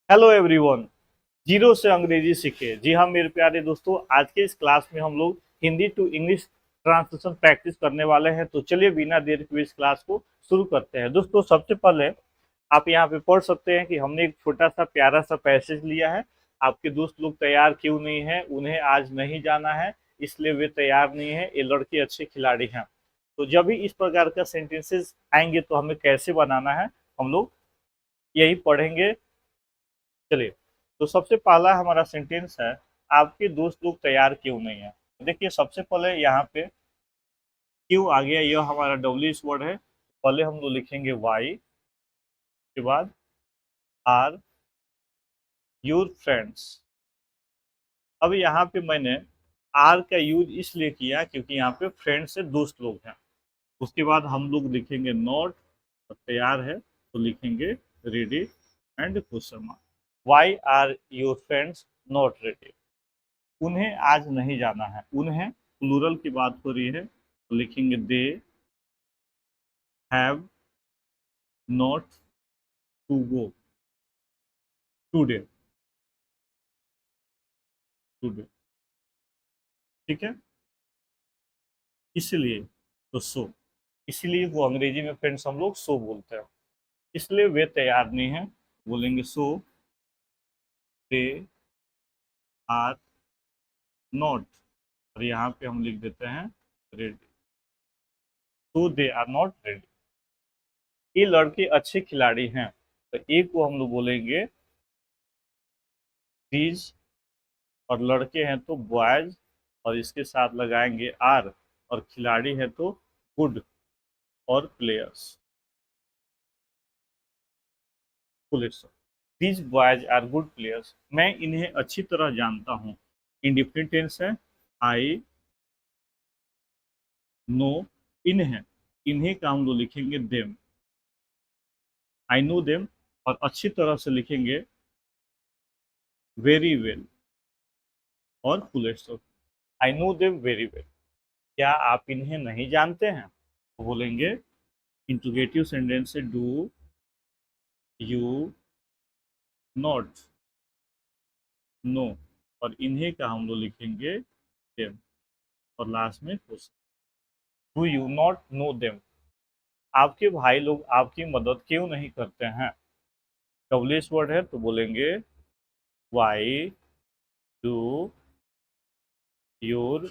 Hello everyone. Zero से अंग्रेजी सीखे। जी हाँ मेरे प्यारे दोस्तों, आज के इस क्लास में हम लोग Hindi to English translation practice करने वाले हैं। तो चलिए बिना देर के इस क्लास को शुरू करते हैं। दोस्तों सबसे पहले आप यहाँ पे पढ़ सकते हैं कि हमने एक छोटा सा प्यारा सा पैसेज लिया है। आपके दोस्त लोग तैयार क्यों नहीं है? उन्हें आज नहीं जाना है, इसलिए वे तैयार नहीं है। ये लड़के अच्छे खिलाड़ी हैं। तो जब भी इस प्रकार का सेंटेंसेस आएंगे तो हमें कैसे बनाना है, हम लोग यही पढ़ेंगे। चलिए, तो सबसे पहला हमारा सेंटेंस है, आपके दोस्त लोग तैयार क्यों नहीं है। देखिए सबसे पहले यहाँ पे क्यों आ गया, यह हमारा डब्ल्यू वर्ड है। पहले हम लोग लिखेंगे वाई, के बाद आर योर फ्रेंड्स। अब यहाँ पे मैंने आर का यूज इसलिए किया क्योंकि यहाँ पे फ्रेंड्स से दोस्त लोग हैं। उसके बाद हम लोग लिखेंगे नॉट, तैयार है तो लिखेंगे ready and question mark. Why are your friends not ready? उन्हें आज नहीं जाना है। उन्हें प्लूरल की बात हो रही है तो लिखेंगे they have not to go today. Today, ठीक है। इसलिए तो सो, इसलिए वो अंग्रेजी में फ्रेंड्स हम लोग सो बोलते हैं। इसलिए वे तैयार नहीं है, बोलेंगे सो दे आर नॉट। और यहाँ पे हम लिख देते हैं ready. So they are not ready. ये लड़के अच्छे खिलाड़ी हैं, तो एक को हम लोग बोलेंगे दीज, और लड़के हैं तो बॉयज, और इसके साथ लगाएंगे आर, और खिलाड़ी है तो गुड और players. These boys are good players, मैं इन्हें अच्छी तरह जानता हूँ। इंडिफिनिट टेंस है, आई नो इन्हें। इन्हें का हम लोग लिखेंगे देम, आई नो देम। और अच्छी तरह से लिखेंगे वेरी वेल और full stop. I know them very well. क्या आप इन्हें नहीं जानते हैं? तो बोलेंगे इंट्रोगेटिव सेंटेंस से डू यू नॉट नो, और इन्हें का हम लोग लिखेंगे देम, और लास्ट में question. Do you not know them? आपके भाई लोग आपकी मदद क्यों नहीं करते हैं? डब्ल्यूएच वर्ड है तो बोलेंगे why do your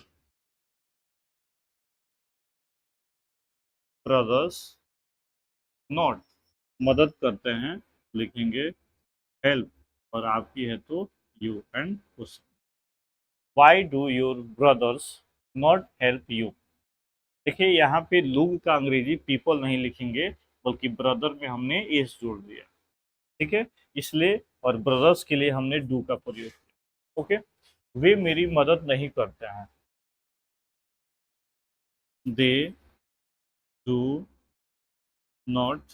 brothers not, मदद करते हैं लिखेंगे हेल्प, और आपकी है तो you and question. Why do your brothers not help you? देखिए यहाँ पे लोग का अंग्रेजी पीपल नहीं लिखेंगे, बल्कि ब्रदर में हमने एस जोड़ दिया, ठीक है। इसलिए और ब्रदर्स के लिए हमने डू का प्रयोग किया। ओके, वे मेरी मदद नहीं करते हैं। They do not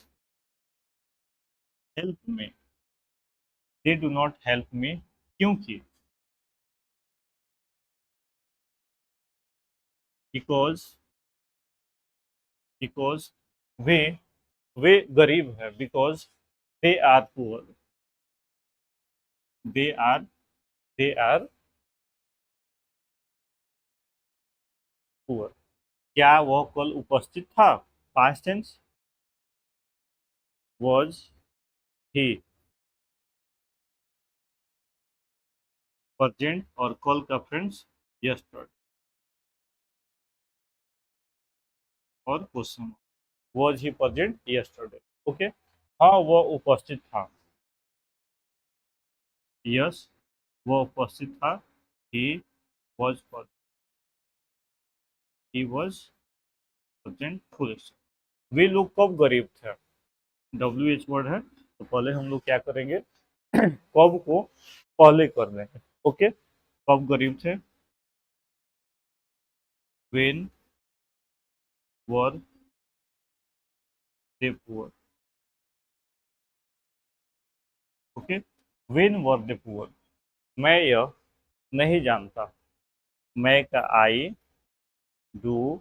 help me. They do not help me क्योंकि, बिकॉज, बिकॉज वे वे गरीब है। Because they are poor, they are they are poor. क्या वह कल उपस्थित था? Past tense, was he present, और कल का फ्रेंड्स यस्टरडे और question, was he present yesterday? Okay, हाँ वह उपस्थित था। यस, वह उपस्थित था। He was he was present full. वे लोग कब गरीब थे? डब्ल्यू एच वर्ड है तो पहले हम लोग क्या करेंगे कब को पहले कर देंगे। ओके, कब गरीब थे? When were they poor. Okay, when were they poor. मैं यह नहीं जानता। मैं का I do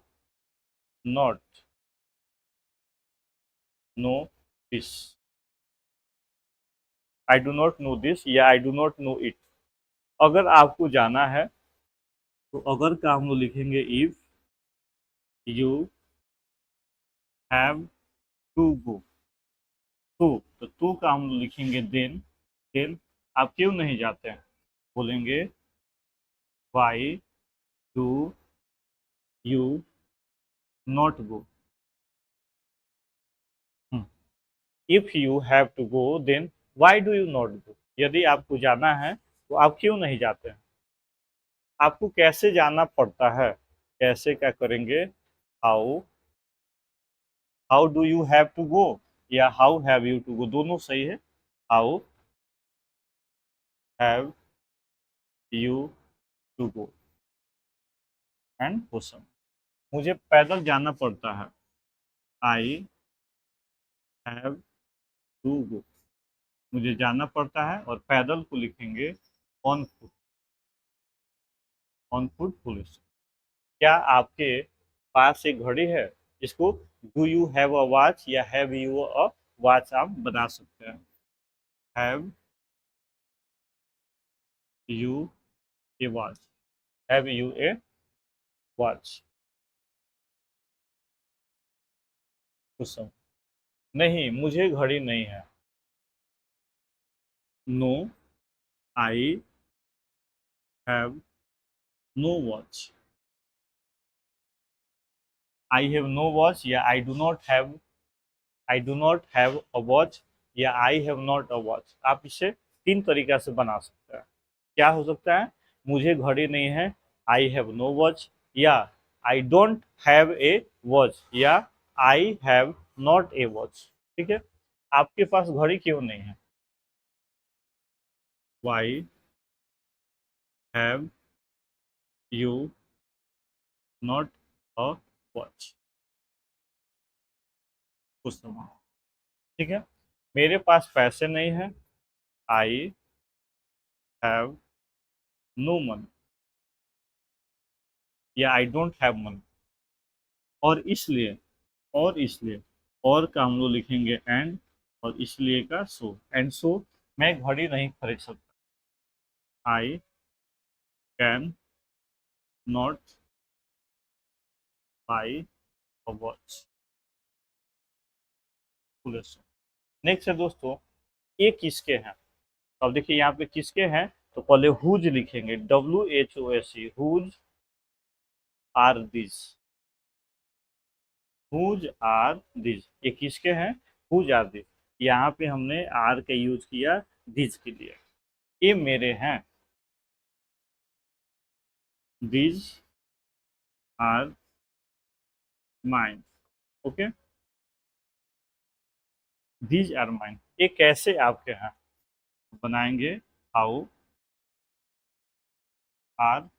not know this. I do not know this या I do not know it. अगर आपको जाना है तो अगर का हम लोग लिखेंगे if you have to go. तो का हम लोग लिखेंगे देन आप क्यों नहीं जाते हैं, बोलेंगे why do you not go. If you have to go then why do you not go. यदि आपको जाना है तो आप क्यों नहीं जाते हैं। आपको कैसे जाना पड़ता है, कैसे क्या करेंगे, how how do you have to go या how have you to go, दोनों सही है। How have you to go and question. मुझे पैदल जाना पड़ता है, आई हैव टू गो। मुझे जाना पड़ता है और पैदल को लिखेंगे on foot, on foot police. क्या आपके पास एक घड़ी है, इसको do you have a watch या हैव यू अ वॉच आप बना सकते हैं। Have you a watch, have you a watch. Question, नहीं मुझे घड़ी नहीं है। No I have no watch. I have no watch या I do not have a watch या I have not a watch. आप इसे तीन तरीका से बना सकते हैं। क्या हो सकता है, मुझे घड़ी नहीं है, आई हैव नो वॉच, या I don't have a watch, या I have not a watch. ठीक है, आपके पास घड़ी क्यों नहीं है, why have you not a watch. ठीक है, मेरे पास पैसे नहीं है, आई हैव नो मनी, या आई डोंट हैव मनी। और इसलिए और इसलिए, और का हम लोग लिखेंगे एंड, और इसलिए का सो, एंड सो मैं घड़ी नहीं खरीद सकता। I can not by a watch. Next है दोस्तों, ये किसके हैं। अब देखिए यहाँ पे किसके हैं, तो पहले हुज लिखेंगे, WHOSE, whose are this, whose are this, ये किसके हैं, हुज आर दिस। यहाँ पे हमने आर का यूज किया दिस के लिए, ये मेरे हैं, this are mine. Okay, these are mine, ये कैसे आपके हैं, बनाएंगे हाउ आर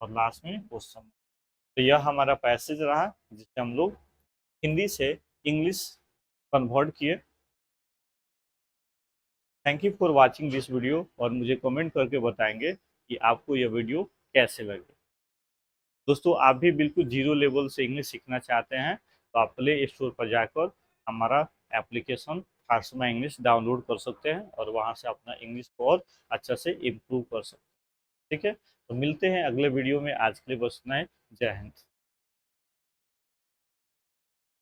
और लास्ट में क्वेश्चन। तो यह हमारा पैसेज रहा जिसे हम लोग हिंदी से इंग्लिश कन्वर्ट किए। Thank you for watching this video, और मुझे कमेंट करके बताएंगे कि आपको यह वीडियो कैसे लगे। दोस्तों, आप भी बिल्कुल जीरो लेवल से इंग्लिश सीखना चाहते हैं तो आप प्ले स्टोर पर जाकर हमारा एप्लीकेशन फार्समा इंग्लिश डाउनलोड कर सकते हैं और वहां से अपना इंग्लिश को और अच्छा से इम्प्रूव कर सकते हैं। ठीक है, तो मिलते हैं अगले वीडियो में, आज के लिए बस इतना है। जय हिंद।